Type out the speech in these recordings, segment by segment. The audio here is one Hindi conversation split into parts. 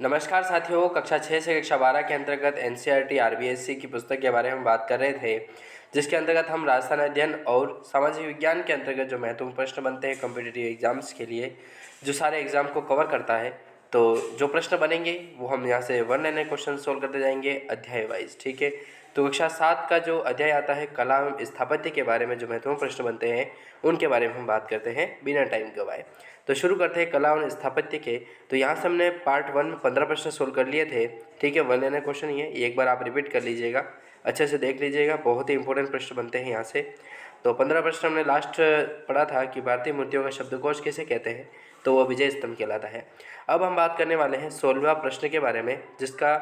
नमस्कार साथियों, कक्षा 6 से कक्षा 12 के अंतर्गत एनसीईआरटी आरबीएससी की पुस्तक के बारे में बात कर रहे थे, जिसके अंतर्गत हम राजस्थान अध्ययन और सामाजिक विज्ञान के अंतर्गत जो महत्वपूर्ण प्रश्न बनते हैं कॉम्पिटिटिव एग्जाम्स के लिए, जो सारे एग्जाम को कवर करता है। तो जो प्रश्न बनेंगे वो हम यहाँ से वन लाइनर क्वेश्चन सोल्व करते जाएंगे अध्याय वाइज, ठीक है। तो कक्षा 7 का जो अध्याय आता है कला एवं स्थापत्य के बारे में जो महत्वपूर्ण प्रश्न बनते हैं उनके बारे में हम बात करते हैं बिना टाइम गवाए। तो शुरू करते हैं कला और स्थापत्य के। तो यहाँ से हमने पार्ट 1 में 15 प्रश्न सोल्व कर लिए थे, ठीक है। वन लाइनर क्वेश्चन ही है, एक बार आप रिपीट कर लीजिएगा, अच्छे से देख लीजिएगा, बहुत ही इंपॉर्टेंट प्रश्न बनते हैं यहाँ से। तो 15 प्रश्न हमने लास्ट पढ़ा था कि भारतीय मूर्तियों का शब्दकोश किसे कहते हैं, तो वो विजय स्तंभ कहलाता है। अब हम बात करने वाले हैं 16वां प्रश्न के बारे में, जिसका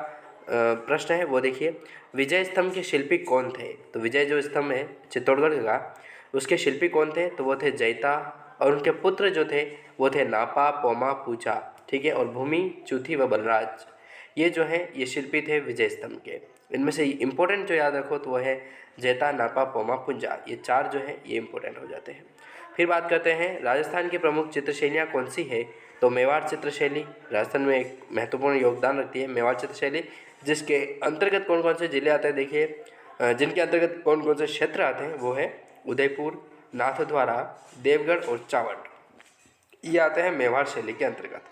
प्रश्न है वो देखिए, विजय स्तंभ के शिल्पी कौन थे। तो विजय जो स्तंभ है चित्तौड़गढ़ का, उसके शिल्पी कौन थे, तो वो थे जैता, और उनके पुत्र जो थे वो थे नापा, पोमा, पूजा, ठीक है। और भूमि, चूथी व बलराज, ये जो है ये शिल्पी थे विजय स्तंभ के। इनमें से इंपॉर्टेंट जो याद रखो तो वो है जैता, नापा, पोमा, पुंजा, ये चार जो है ये इंपॉर्टेंट हो जाते हैं। फिर बात करते हैं राजस्थान की प्रमुख चित्रशैलियाँ कौन सी है। तो मेवाड़ चित्रशैली राजस्थान में एक महत्वपूर्ण योगदान रखती है, मेवाड़ चित्रशैली, जिसके अंतर्गत कौन कौन से जिले आते हैं देखिए, जिनके अंतर्गत कौन कौन से क्षेत्र आते हैं वो है उदयपुर, नाथद्वारा, देवगढ़ और चावट, ये आते हैं मेवाड़ शैली के अंतर्गत।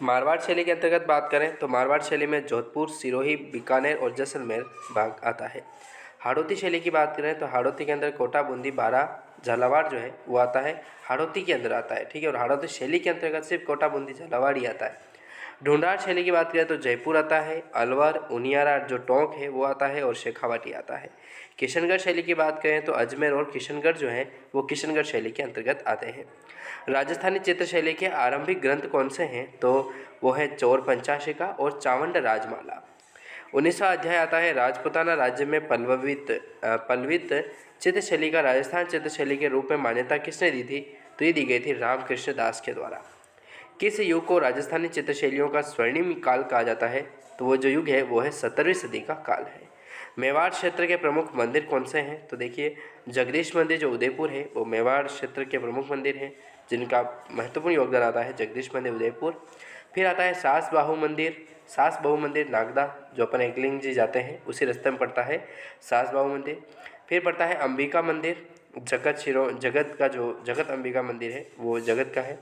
मारवाड़ शैली के अंतर्गत बात करें तो मारवाड़ शैली में जोधपुर, सिरोही, बीकानेर और जैसलमेर भाग आता है। हाड़ौती शैली की बात करें तो हाड़ौती के अंदर कोटा, बूंदी, बारा, झालावाड़ जो है वो आता है, हाड़ौती के अंदर आता है, ठीक है। और हाड़ौती शैली के अंतर्गत सिर्फ कोटा, बूंदी, झालावाड़ ही आता है। ढूंढार शैली की बात करें तो जयपुर आता है, अलवर, उनियारा जो टोंक है वो आता है, और शेखावाटी आता है। किशनगढ़ शैली की बात करें तो अजमेर और किशनगढ़ जो है वो किशनगढ़ शैली के अंतर्गत आते हैं। राजस्थानी चित्र शैली के आरंभिक ग्रंथ कौन से हैं, तो वो है चौर पंचाशिका और चावंड राजमाला। 19वां अध्याय आता है राजपूताना राज्य में पल्लवित चित्रशैली का राजस्थान चित्रशैली के रूप में मान्यता किसने दी थी, तो ये दी गई थी रामकृष्ण दास के द्वारा। किस युग को राजस्थानी चित्रशैलियों का स्वर्णिम काल कहा जाता है, तो वो जो युग है वो है 17वीं सदी का काल है। मेवाड़ क्षेत्र के प्रमुख मंदिर कौन से हैं, तो देखिए जगदीश मंदिर जो उदयपुर है वो मेवाड़ क्षेत्र के प्रमुख मंदिर हैं, जिनका महत्वपूर्ण योगदान आता है जगदीश मंदिर उदयपुर। फिर आता है सास बाहू मंदिर नागदा, जो अपन एकलिंग जी जाते हैं उसी रास्ते में पड़ता है सास बाहू मंदिर। फिर पड़ता है अंबिका मंदिर, जगत का जो जगत अंबिका मंदिर है वो जगत का है।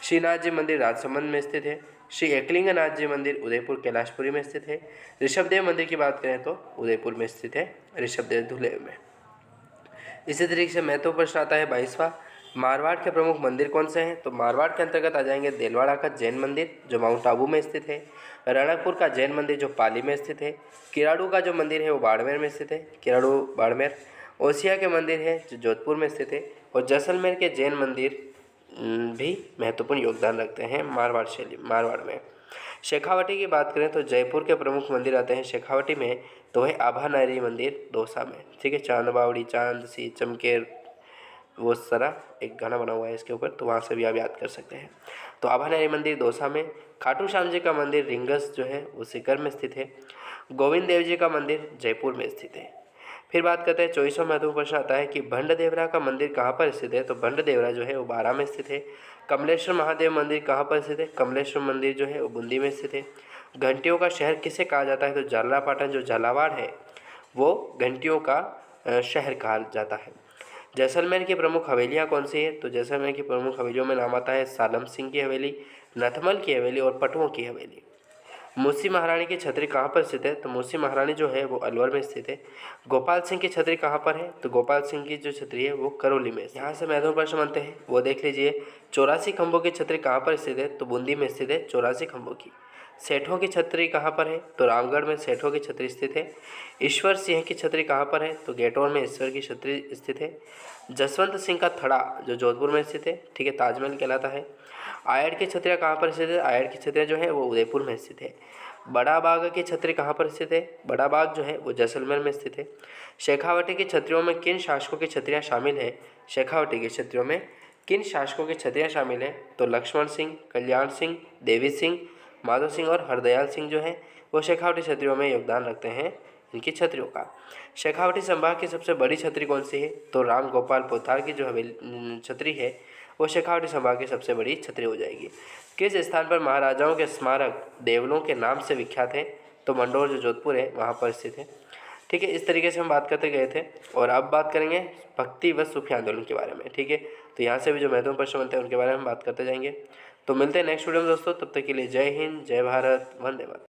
श्रीनाथ जी मंदिर राजसमंद में स्थित है। श्री एकलिंगनाथ जी मंदिर उदयपुर कैलाशपुरी में स्थित है। ऋषभदेव मंदिर की बात करें तो उदयपुर में स्थित है, ऋषभदेव धुले में। इसी तरीके से महत्वपूर्ण प्रश्न आता है 22वां, मारवाड़ के प्रमुख मंदिर कौन से हैं, तो मारवाड़ के अंतर्गत आ जाएंगे देलवाड़ा का जैन मंदिर जो माउंट आबू में स्थित है, रणकपुर का जैन मंदिर जो पाली में स्थित है, किराड़ू का जो मंदिर है वो बाड़मेर में स्थित है, किराड़ू बाड़मेर। ओसिया के मंदिर है जो जोधपुर में स्थित है, और जैसलमेर के जैन मंदिर भी महत्वपूर्ण योगदान रखते हैं मारवाड़ में। शेखावटी की बात करें तो जयपुर के प्रमुख मंदिर आते हैं शेखावटी में, तो है आभा नारी मंदिर दौसा में, ठीक है। चांद बावड़ी, चांद सी चमकेर, वो सारा एक गाना बना हुआ है इसके ऊपर, तो वहाँ से भी आप याद कर सकते हैं। तो आभा नारी मंदिर दौसा में। खाटू श्याम जी का मंदिर रिंगस जो है वो सीकर में स्थित है। गोविंद देव जी का मंदिर जयपुर में स्थित है। फिर बात करते हैं 24वां महत्वपूर्ण प्रश्न आता है कि भंड देवरा का मंदिर कहाँ पर स्थित है, तो भंड देवरा जो है वो बारा में स्थित है। कमलेश्वर महादेव मंदिर कहाँ पर स्थित है, कमलेश्वर मंदिर जो है वो बूंदी में स्थित है। घंटियों का शहर किसे कहा जाता है, तो झालरापाटन जो झालावाड़ है वो घंटियों का शहर कहा जाता है। जैसलमेर की प्रमुख हवेलियाँ कौन सी है, तो जैसलमेर की प्रमुख हवेलियों में नाम आता है सालम सिंह की हवेली, नथमल की हवेली और पटवों की हवेली। मूसी महारानी की छतरी कहाँ पर स्थित है, तो मूसी महारानी जो है वो अलवर में स्थित है। गोपाल सिंह की छतरी कहाँ पर है, तो गोपाल सिंह की जो छतरी है वो करौली में। यहाँ से महत्वपूर्ण प्रश्न बनते हैं वो देख लीजिए। 84 खंभों की छतरी कहाँ पर स्थित है, तो बूंदी में स्थित है 84 खंभों की। सेठों की छतरी कहाँ पर है, तो रामगढ़ में सेठों की छतरी स्थित है। ईश्वर सिंह की छतरी कहाँ पर है, तो गेटौर में ईश्वर की छतरी स्थित है। जसवंत सिंह का थड़ा जो जोधपुर में स्थित है, ठीक है, ताजमहल कहलाता है। आयड़ की छतरियाँ कहाँ पर स्थित है, आयड़ की छतरियाँ जो है वो उदयपुर में स्थित है। बड़ा बाग की छतरी कहाँ पर स्थित है, बड़ा बाग जो है वो जैसलमेर में स्थित है। शेखावटी की छतरियों में किन शासकों की छतरियाँ शामिल है, शेखावटी की छतरियों में किन शासकों की छतरियाँ शामिल है, तो लक्ष्मण सिंह, कल्याण सिंह, देवी सिंह, माधव सिंह और हरदयाल सिंह जो है वो शेखावटी छतरियों में योगदान रखते हैं इनकी छतरियों का। शेखावटी संभाग की सबसे बड़ी छतरी कौन सी है, तो राम गोपाल पोद्दार की जो हवेली छतरी है वो शेखावटी संभाग की सबसे बड़ी छतरी हो जाएगी। किस स्थान पर महाराजाओं के स्मारक देवलों के नाम से विख्यात है? तो मंडोर जो जोधपुर है वहाँ पर स्थित है। ठीक है, इस तरीके से हम बात करते गए थे और अब बात करेंगे भक्ति व सूफी आंदोलन के बारे में। ठीक है, तो यहाँ से भी जो महत्वपूर्ण प्रश्न बनते हैं उनके बारे में हम बात करते जाएंगे। तो मिलते हैं नेक्स्ट वीडियो में दोस्तों, तब तक के लिए जय हिंद, जय भारत, वंदे मातरम।